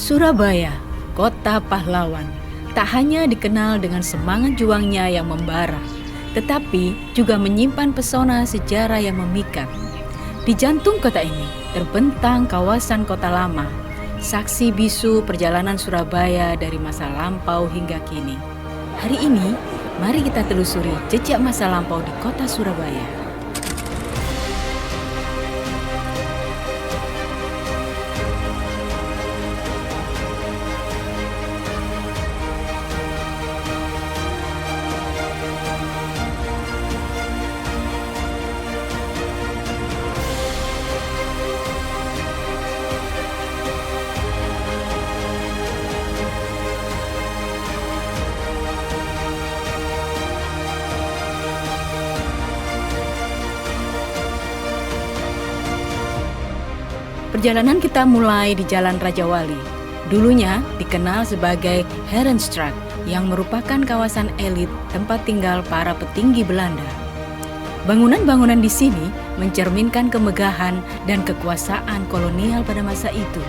Surabaya, kota pahlawan, tak hanya dikenal dengan semangat juangnya yang membara, tetapi juga menyimpan pesona sejarah yang memikat. Di jantung kota ini terbentang kawasan kota lama, saksi bisu perjalanan Surabaya dari masa lampau hingga kini. Hari ini, mari kita telusuri jejak masa lampau di kota Surabaya. Perjalanan kita mulai di Jalan Raja Wali. Dulunya dikenal sebagai Herenstraat, yang merupakan kawasan elit tempat tinggal para petinggi Belanda. Bangunan-bangunan di sini mencerminkan kemegahan dan kekuasaan kolonial pada masa itu.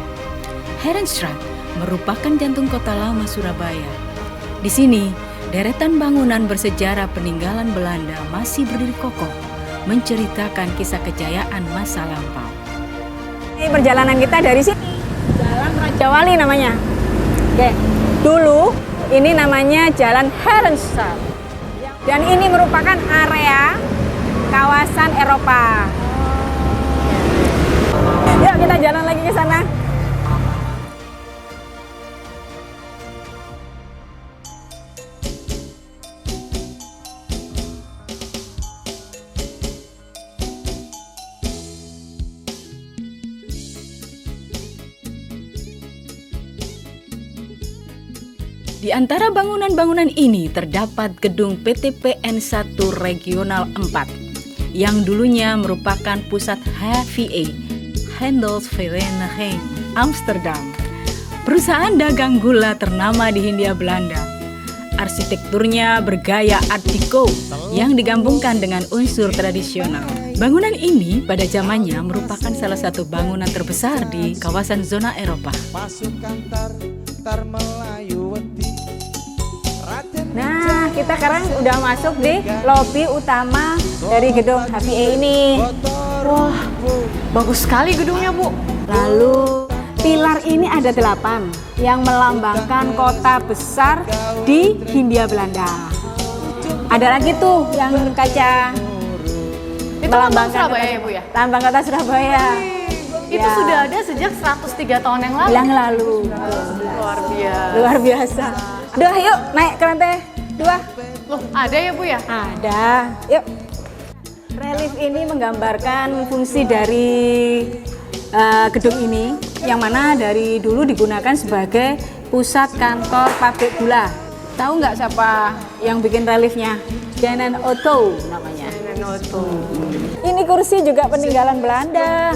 Herenstraat merupakan jantung kota lama Surabaya. Di sini, deretan bangunan bersejarah peninggalan Belanda masih berdiri kokoh, menceritakan kisah kejayaan masa lampau. Ini perjalanan kita dari sini, Jalan Raja Wali namanya. Oke, dulu ini namanya Jalan Herenstraat. Dan ini merupakan area kawasan Eropa. Yuk kita jalan lagi ke sana. Di antara bangunan-bangunan ini terdapat gedung PTPN 1 Regional 4 yang dulunya merupakan pusat HVA, Handelsvereniging Amsterdam, perusahaan dagang gula ternama di Hindia Belanda. Arsitekturnya bergaya Art Deco yang digabungkan dengan unsur tradisional. Bangunan ini pada zamannya merupakan salah satu bangunan terbesar di kawasan zona Eropa. Nah, kita sekarang udah masuk di lobi utama dari gedung HVA ini. Wah, bagus sekali gedungnya, Bu. Lalu, pilar ini ada 8 yang melambangkan kota besar di Hindia Belanda. Ada lagi tuh yang kaca Itu lambang Surabaya ya, Bu ya? Lambang kota Surabaya. Itu Ya. sudah ada sejak 103 tahun yang lalu. Yang lalu. Luar biasa. Luar biasa. Aduh, yuk naik ke lantai 2. Loh, ada ya, Bu ya? Ada. Yuk. Relief ini menggambarkan fungsi dari gedung ini, yang mana dari dulu digunakan sebagai pusat kantor pabrik gula. Tahu nggak siapa yang bikin reliefnya? Janan Otto namanya. Ini kursi juga peninggalan Belanda.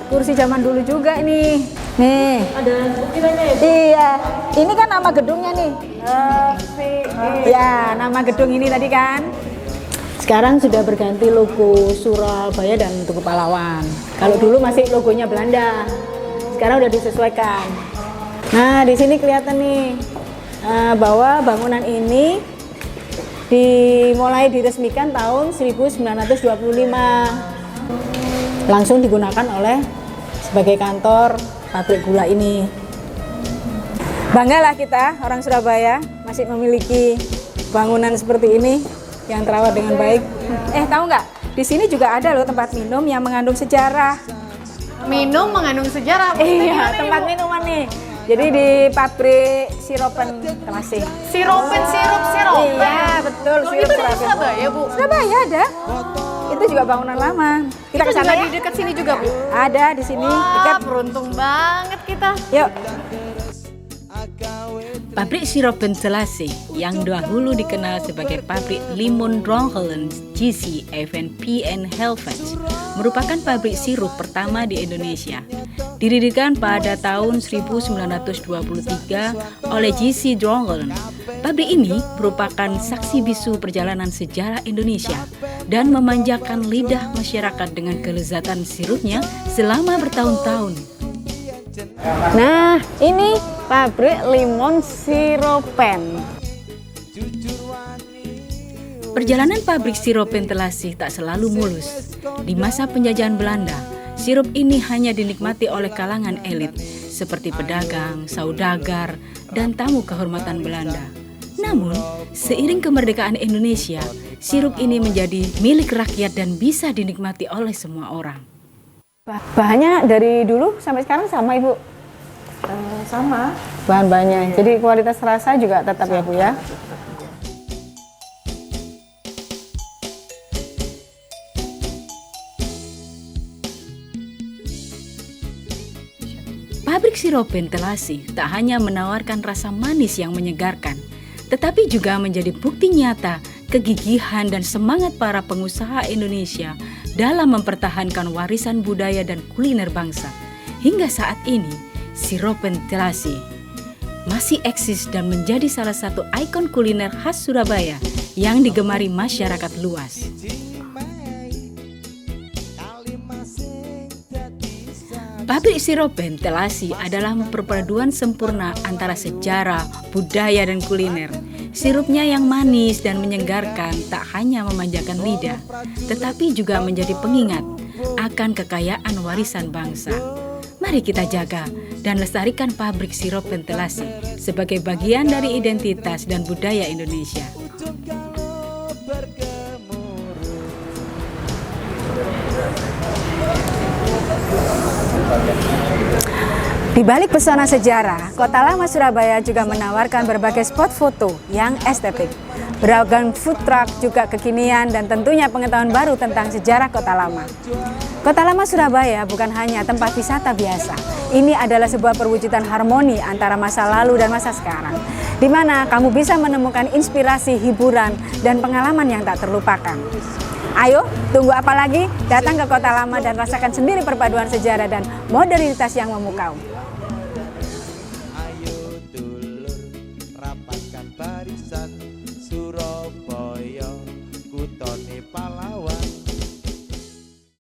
Kursi zaman dulu juga ini. Nih. Ada buktinya ya? Iya. Ini kan nama gedungnya nih. Ya, nama gedung ini tadi kan. Sekarang sudah berganti logo Surabaya dan Tugu Pahlawan. Kalau dulu masih logonya Belanda. Sekarang udah disesuaikan. Nah, di sini kelihatan nih bahwa bangunan ini dimulai diresmikan tahun 1925. Langsung digunakan oleh sebagai kantor pabrik gula ini. Banggalah kita orang Surabaya masih memiliki bangunan seperti ini yang terawat dengan baik. Tahu nggak? Di sini juga ada loh tempat minum yang mengandung sejarah. Minum mengandung sejarah. Iya, tempat minuman nih. Jadi di pabrik siropen Temasih. Sirup. Iya, betul. Loh, itu dari Surabaya, Bu? Surabaya ada. Itu juga bangunan lama. Kita ke Itu sana juga ya. di dekat sini juga, Bu? Ada di sini. Wah, Dekat. beruntung banget kita. Yuk. Pabrik sirup ventilasi yang dahulu dikenal sebagai pabrik Limon Dronghalen GC FNP and Helvets merupakan pabrik sirup pertama di Indonesia. Didirikan pada tahun 1923 oleh GC Dronghalen. Pabrik ini merupakan saksi bisu perjalanan sejarah Indonesia dan memanjakan lidah masyarakat dengan kelezatan sirupnya selama bertahun-tahun. Nah, ini pabrik limon siropen. Perjalanan pabrik siropen Telasih tak selalu mulus. Di masa penjajahan Belanda, sirup ini hanya dinikmati oleh kalangan elit seperti pedagang, saudagar, dan tamu kehormatan Belanda. Namun, seiring kemerdekaan Indonesia, sirup ini menjadi milik rakyat dan bisa dinikmati oleh semua orang. Bahannya dari dulu sampai sekarang sama, Ibu? Sama. Bahan-bahannya. Jadi kualitas rasa juga tetap ya, Bu ya? Pabrik siropen Telasih tak hanya menawarkan rasa manis yang menyegarkan, tetapi juga menjadi bukti nyata kegigihan dan semangat para pengusaha Indonesia dalam mempertahankan warisan budaya dan kuliner bangsa. Hingga saat ini, siropen Telasih masih eksis dan menjadi salah satu ikon kuliner khas Surabaya yang digemari masyarakat luas. Pabrik siropen Telasih adalah perpaduan sempurna antara sejarah, budaya, dan kuliner. Sirupnya yang manis dan menyegarkan tak hanya memanjakan lidah, tetapi juga menjadi pengingat akan kekayaan warisan bangsa. Mari kita jaga dan lestarikan pabrik siropen Telasih sebagai bagian dari identitas dan budaya Indonesia. Di balik pesona sejarah, Kota Lama Surabaya juga menawarkan berbagai spot foto yang estetik. Beragam food truck juga kekinian dan tentunya pengetahuan baru tentang sejarah Kota Lama. Kota Lama Surabaya bukan hanya tempat wisata biasa. Ini adalah sebuah perwujudan harmoni antara masa lalu dan masa sekarang, di mana kamu bisa menemukan inspirasi, hiburan, dan pengalaman yang tak terlupakan. Ayo, tunggu apa lagi? Datang ke Kota Lama dan rasakan sendiri perpaduan sejarah dan modernitas yang memukau.